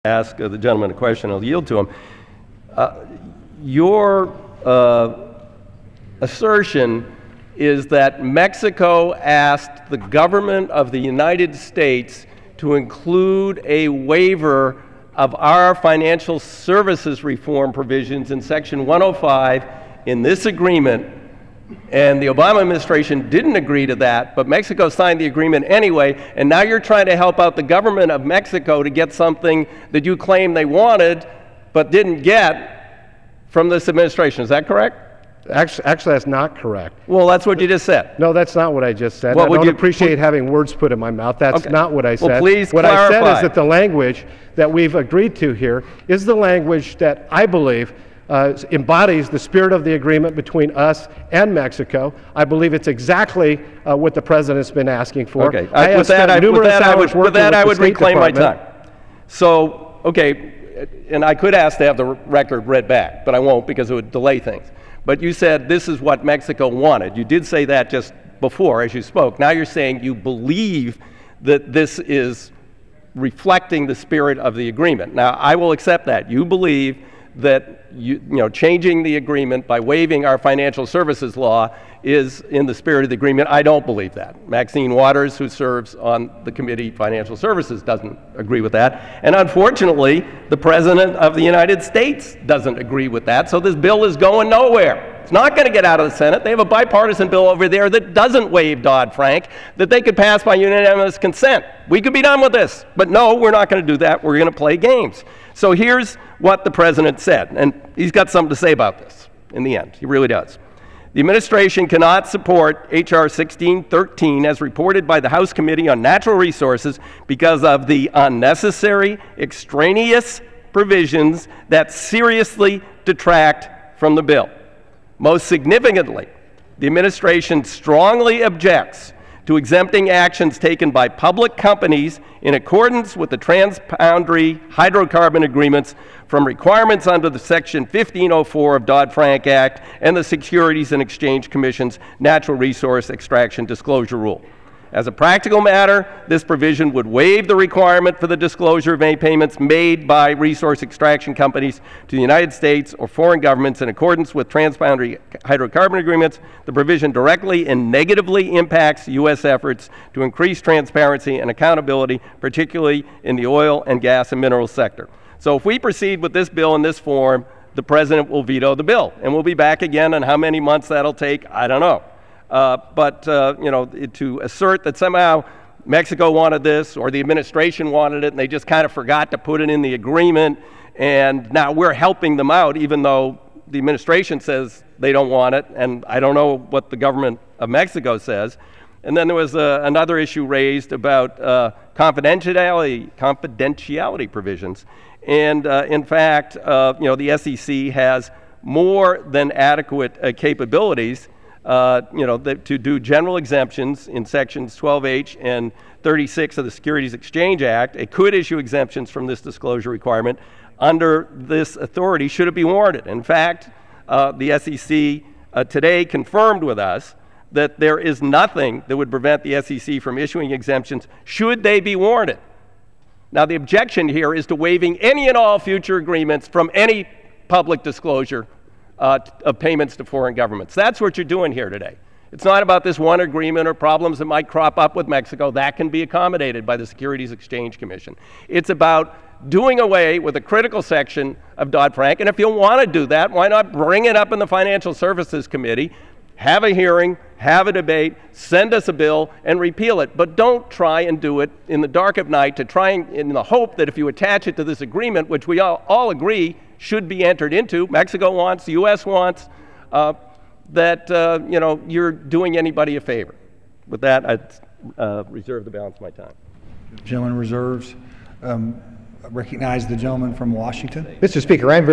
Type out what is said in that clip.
ask the gentleman a question. I'll yield to him. Your assertion is that Mexico asked the government of the United States to include a waiver of our financial services reform provisions in Section 105 in this agreement, and the Obama administration didn't agree to that, but Mexico signed the agreement anyway, and now you're trying to help out the government of Mexico to get something that you claim they wanted but didn't get from this administration. Is that correct? Actually, that's not correct. Well, that's what you just said. No, that's not what I just said. What I don't appreciate having words put in my mouth. That's not what I said. Well, please what clarify. I said is that the language that we've agreed to here is the language that I believe embodies the spirit of the agreement between us and Mexico. I believe it's exactly what the President's been asking for. Okay. With that, I would reclaim my time. So, okay, and I could ask to have the record read back, but I won't because it would delay things. But you said this is what Mexico wanted. You did say that just before as you spoke. Now you're saying you believe that this is reflecting the spirit of the agreement. Now, I will accept that. You believe that changing the agreement by waiving our financial services law is in the spirit of the agreement. I don't believe that. Maxine Waters, who serves on the Committee Financial Services, doesn't agree with that. And unfortunately, the President of the United States doesn't agree with that, so this bill is going nowhere. It's not going to get out of the Senate. They have a bipartisan bill over there that doesn't waive Dodd-Frank, that they could pass by unanimous consent. We could be done with this. But no, we're not going to do that. We're going to play games. So here's what the President said, and he's got something to say about this in the end. He really does. The administration cannot support H.R. 1613 as reported by the House Committee on Natural Resources because of the unnecessary, extraneous provisions that seriously detract from the bill. Most significantly, the administration strongly objects to exempting actions taken by public companies in accordance with the transboundary hydrocarbon agreements from requirements under the Section 1504 of Dodd-Frank Act and the Securities and Exchange Commission's Natural Resource Extraction Disclosure Rule. As a practical matter, this provision would waive the requirement for the disclosure of any payments made by resource extraction companies to the United States or foreign governments in accordance with transboundary hydrocarbon agreements. The provision directly and negatively impacts U.S. efforts to increase transparency and accountability, particularly in the oil and gas and minerals sector. So if we proceed with this bill in this form, the President will veto the bill. And we'll be back again, and how many months that'll take, I don't know. To assert that somehow Mexico wanted this or the administration wanted it and they just kind of forgot to put it in the agreement and now we're helping them out even though the administration says they don't want it, and I don't know what the government of Mexico says. And then there was another issue raised about confidentiality provisions. And in fact, the SEC has more than adequate capabilities to do general exemptions in sections 12H and 36 of the Securities Exchange Act. It could issue exemptions from this disclosure requirement under this authority should it be warranted. In fact, the SEC today confirmed with us that there is nothing that would prevent the SEC from issuing exemptions should they be warranted. Now, the objection here is to waiving any and all future agreements from any public disclosure of payments to foreign governments. That's what you're doing here today. It's not about this one agreement or problems that might crop up with Mexico. That can be accommodated by the Securities Exchange Commission. It's about doing away with a critical section of Dodd-Frank. And if you want to do that, why not bring it up in the Financial Services Committee, have a hearing, have a debate, send us a bill, and repeal it. But don't try and do it in the dark of night to try and, in the hope that if you attach it to this agreement, which we all agree should be entered into, Mexico wants, the U.S. wants, you're doing anybody a favor. With that, I'd reserve the balance of my time. The gentleman reserves. I recognize the gentleman from Washington. Mr. Speaker, I'm very